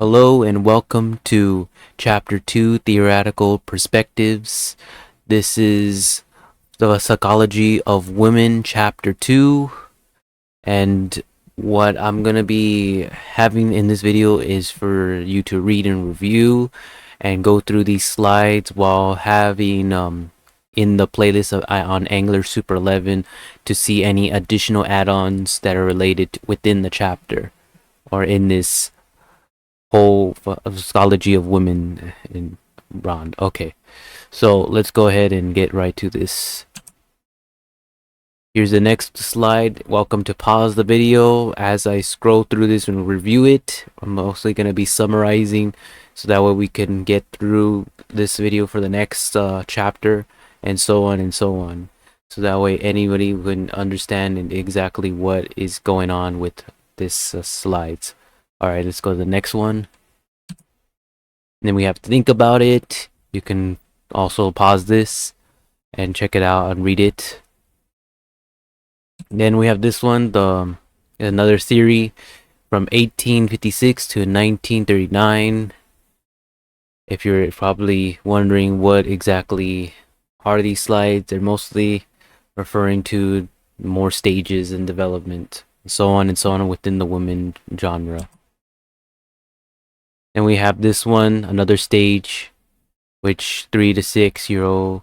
Hello and welcome to Chapter 2 Theoretical Perspectives. This is the Psychology of Women, Chapter 2. And what I'm going to be having in this video is for you to read and review and go through these slides while having in the playlist on Angular Super 11 to see any additional add-ons that are related within the chapter or in this whole psychology of women in Ron. Okay, so let's go ahead and get right to this. Here's the next slide. Welcome to pause the video as I scroll through this and review it. I'm mostly going to be summarizing so that way we can get through this video for the next chapter and so on and so on. So that way anybody can understand exactly what is going on with this slides. Alright, let's go to the next one. And then we have to think about it. You can also pause this and check it out and read it. And then we have this one, another theory from 1856 to 1939. If you're probably wondering what exactly are these slides, they're mostly referring to more stages in development, and so on within the women genre. And we have this one, another stage, which 3 to 6 year old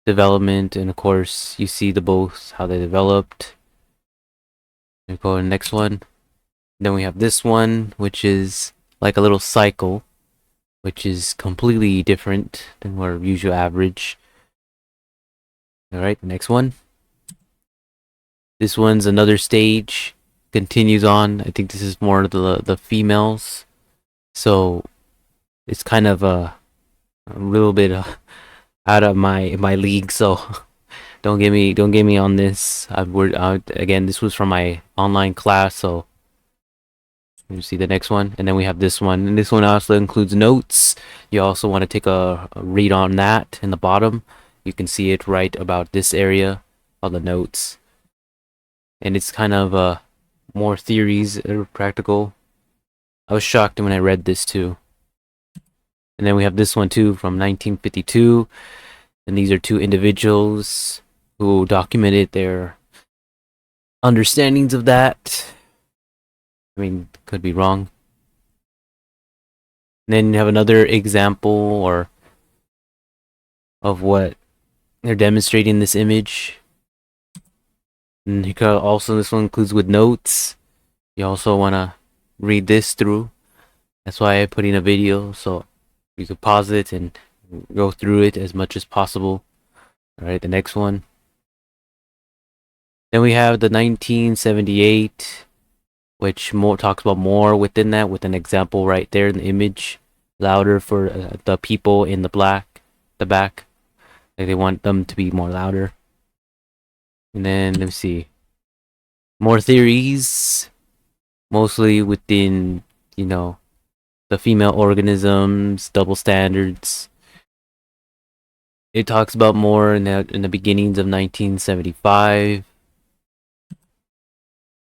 development, and of course you see the both how they developed. We go to the next one. Then we have this one, which is like a little cycle, which is completely different than our usual average. Alright, the next one. This one's another stage, continues on. I think this is more the females. So it's kind of a little bit out of my league, so don't get me on this. Again, this was from my online class, so you see the next one, and then we have this one, and this one also includes notes. You also want to take a read on that in the bottom. You can see it right about this area, all the notes, and it's kind of more theories that are practical. I was shocked when I read this too. And then we have this one too from 1952. And these are two individuals who documented their understandings of that. I mean, could be wrong. And then you have another example or of what they're demonstrating this image. And you could also, this one includes with notes. You also want to read this through. That's why I put in a video, so you could pause it and go through it as much as possible. Alright, the next one. Then we have the 1978, which talks about more within that, with an example right there in the image. Louder for the people in the back. Like they want them to be more louder. And then, let me see. More theories. Mostly within, the female organisms, double standards. It talks about more in the beginnings of 1975.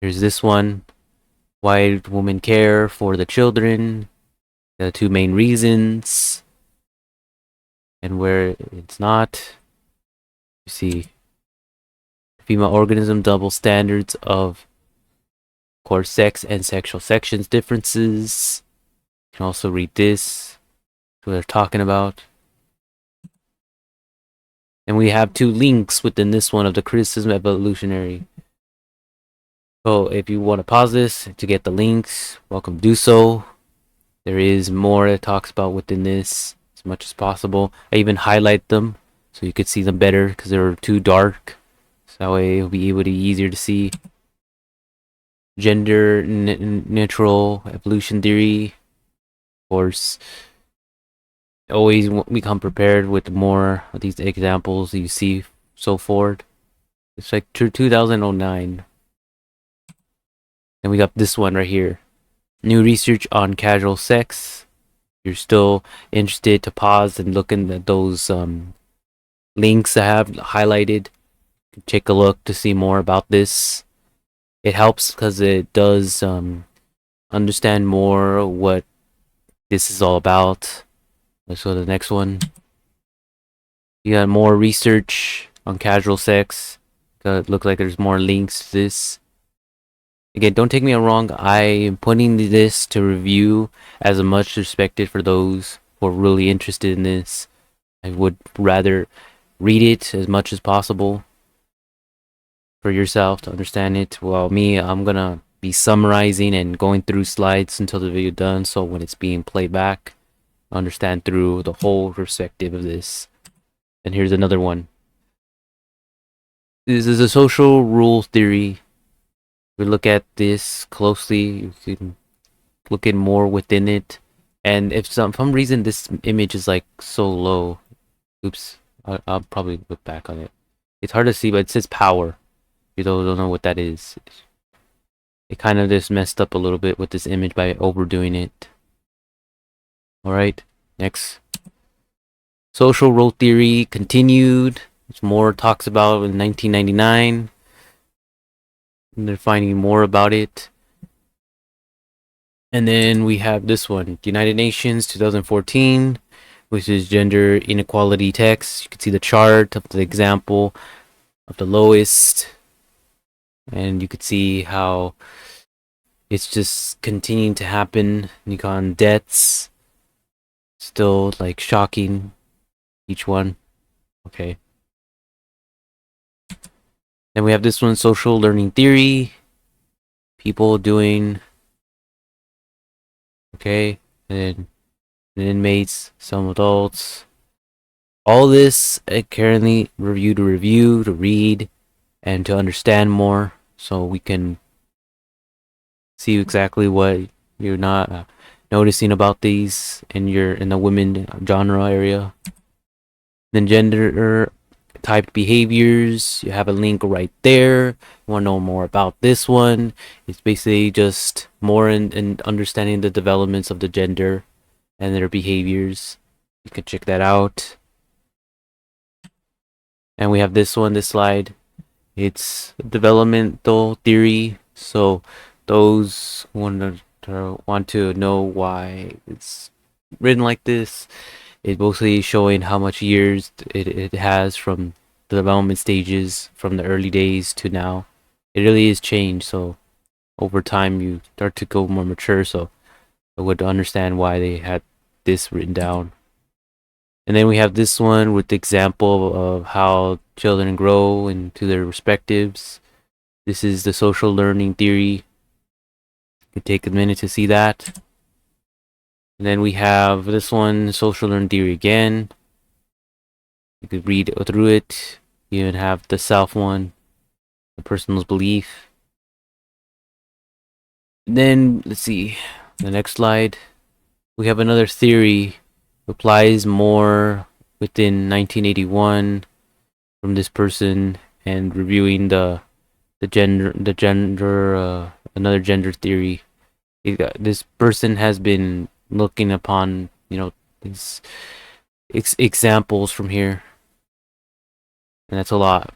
There's this one. Why women care for the children. The two main reasons. And where it's not. You see. Female organism, double standards of course, sex and sexual sections differences. You can also read this. What they're talking about. And we have two links within this one of the criticism of evolutionary. So if you want to pause this to get the links, welcome to do so. There is more that talks about within this as much as possible. I even highlight them so you could see them better because they're too dark. So that way it'll be able to be easier to see. Gender neutral evolution theory. Of course, always become prepared with more of these examples you see so forward. It's like 2009. And we got this one right here. New research on casual sex. If you're still interested to pause and look at those links I have highlighted. Take a look to see more about this. It helps because it does understand more what this is all about. Let's go to the next one. You got more research on casual sex. It looks like there's more links to this. Again, don't take me wrong. I am putting this to review as much respected for those who are really interested in this. I would rather read it as much as possible for yourself to understand it. While me, I'm gonna be summarizing and going through slides until the video done. So when it's being played back, understand through the whole perspective of this. And here's another one. This is a social rule theory. We look at this closely. You can look in more within it. And if some reason this image is like so low, oops, I'll probably look back on it. It's hard to see, but it says power. You don't know what that is. It kind of just messed up a little bit with this image by overdoing it. Alright, next. Social role theory continued. There's more talks about in 1999. And they're finding more about it. And then we have this one, United Nations 2014, which is gender inequality text. You can see the chart of the example of the lowest. And you could see how it's just continuing to happen. You got deaths. Still like shocking. Each one. Okay. Then we have this one, social learning theory. People doing. Okay. And then inmates, some adults. All this I currently review to read and to understand more, so we can see exactly what you're not noticing about these in the women genre area. Then gender typed behaviors, you have a link right there. You want to know more about this one? It's basically just more in understanding the developments of the gender and their behaviors. You can check that out. And we have this one, this slide. It's developmental theory. So those who want to know why it's written like this, it's mostly showing how much years it has from the development stages from the early days to now. It really is changed. So over time you start to go more mature. So I would understand why they had this written down. And then we have this one with the example of how children grow into their respectives. This is the social learning theory. You can take a minute to see that. And then we have this one, social learning theory again. You could read through it. You even have the self one, the person's belief. And then, let's see, the next slide. We have another theory. Applies more within 1981 from this person, and reviewing the gender another gender theory. This person has been looking upon these examples from here, and that's a lot.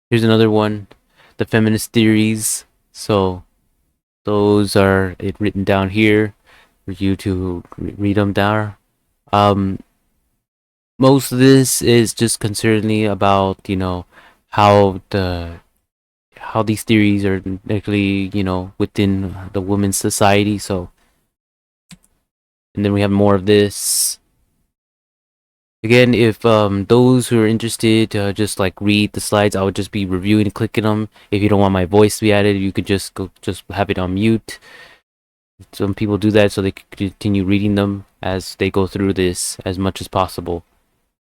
Here's another one, the feminist theories. So those are written down here for you to read them down. Most of this is just concerning about how these theories are actually within the women's society. So, and then we have more of this. Again, if those who are interested to just like read the slides, I would just be reviewing and clicking them. If you don't want my voice to be added, you could just have it on mute. Some people do that so they can continue reading them as they go through this as much as possible.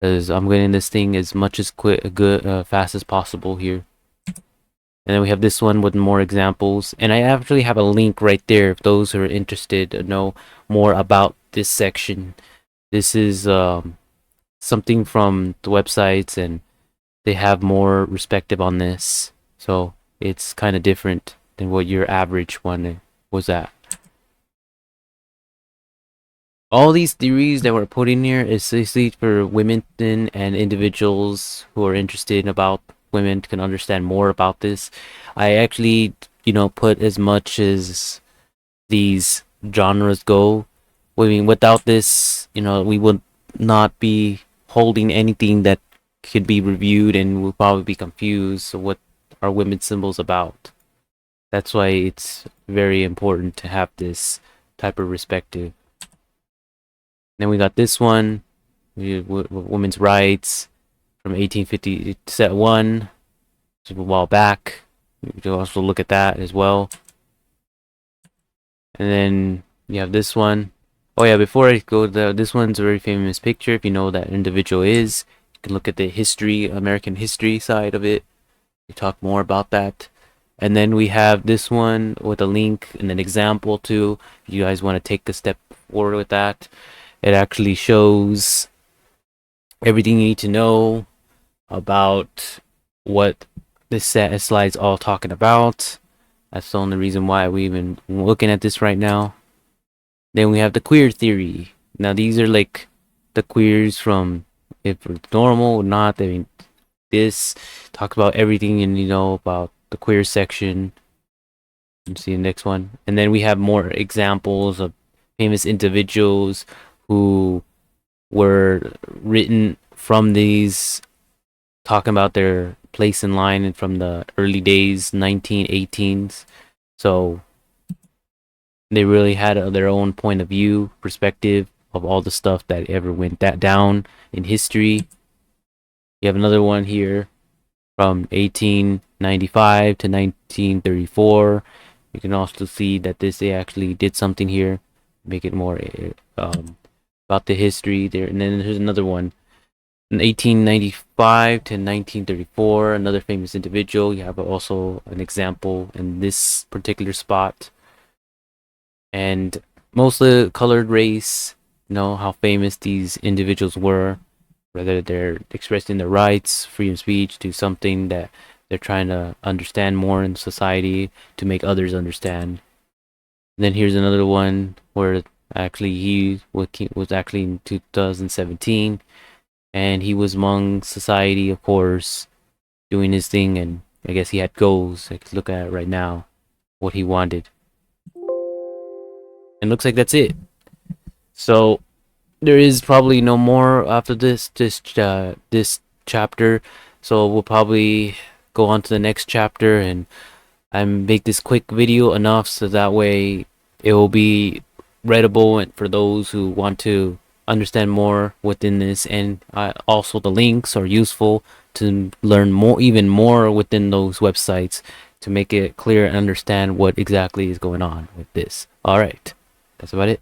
Because I'm getting this thing as much as fast as possible here. And then we have this one with more examples. And I actually have a link right there if those who are interested to know more about this section. This is something from the websites, and they have more perspective on this. So it's kind of different than what your average one was at. All these theories that we're putting here is basically for women and individuals who are interested about women can understand more about this. I actually, put as much as these genres go. I mean, without this, we would not be holding anything that could be reviewed, and we'll probably be confused. So what are women's symbols about? That's why it's very important to have this type of perspective. Then we got this one, women's rights from 1850 set one, just a while back. We can also look at that as well. And then you have this one. Oh yeah, before I go, this one's a very famous picture. If you know who that individual is, you can look at the history, American history side of it. We talk more about that. And then we have this one with a link and an example too. If you guys want to take a step forward with that, it actually shows everything you need to know about what this set of slides all talking about. That's the only reason why we even looking at this right now. Then we have the queer theory. Now these are like the queers from if it's normal or not. I mean, this talks about everything and about the queer section. Let's see the next one. And then we have more examples of famous individuals who were written from these, talking about their place in line and from the early days, 1918s. So they really had their own point of view, perspective of all the stuff that ever went down in history. You have another one here from 1895 to 1934. You can also see that they actually did something here, make it more about the history there. And then there's another one in 1895 to 1934, another famous individual. You have also an example in this particular spot. And mostly colored race, how famous these individuals were, whether they're expressing their rights, freedom of speech, to something that they're trying to understand more in society to make others understand. And then here's another one where actually he was actually in 2017, and he was among society, of course, doing his thing, and I guess he had goals. I can look at it right now, what he wanted. And looks like that's it. So there is probably no more after this chapter. So we'll probably go on to the next chapter, and I make this quick video enough so that way it will be readable and for those who want to understand more within this. And also the links are useful to learn more, even more within those websites, to make it clear and understand what exactly is going on with this. All right. That's about it.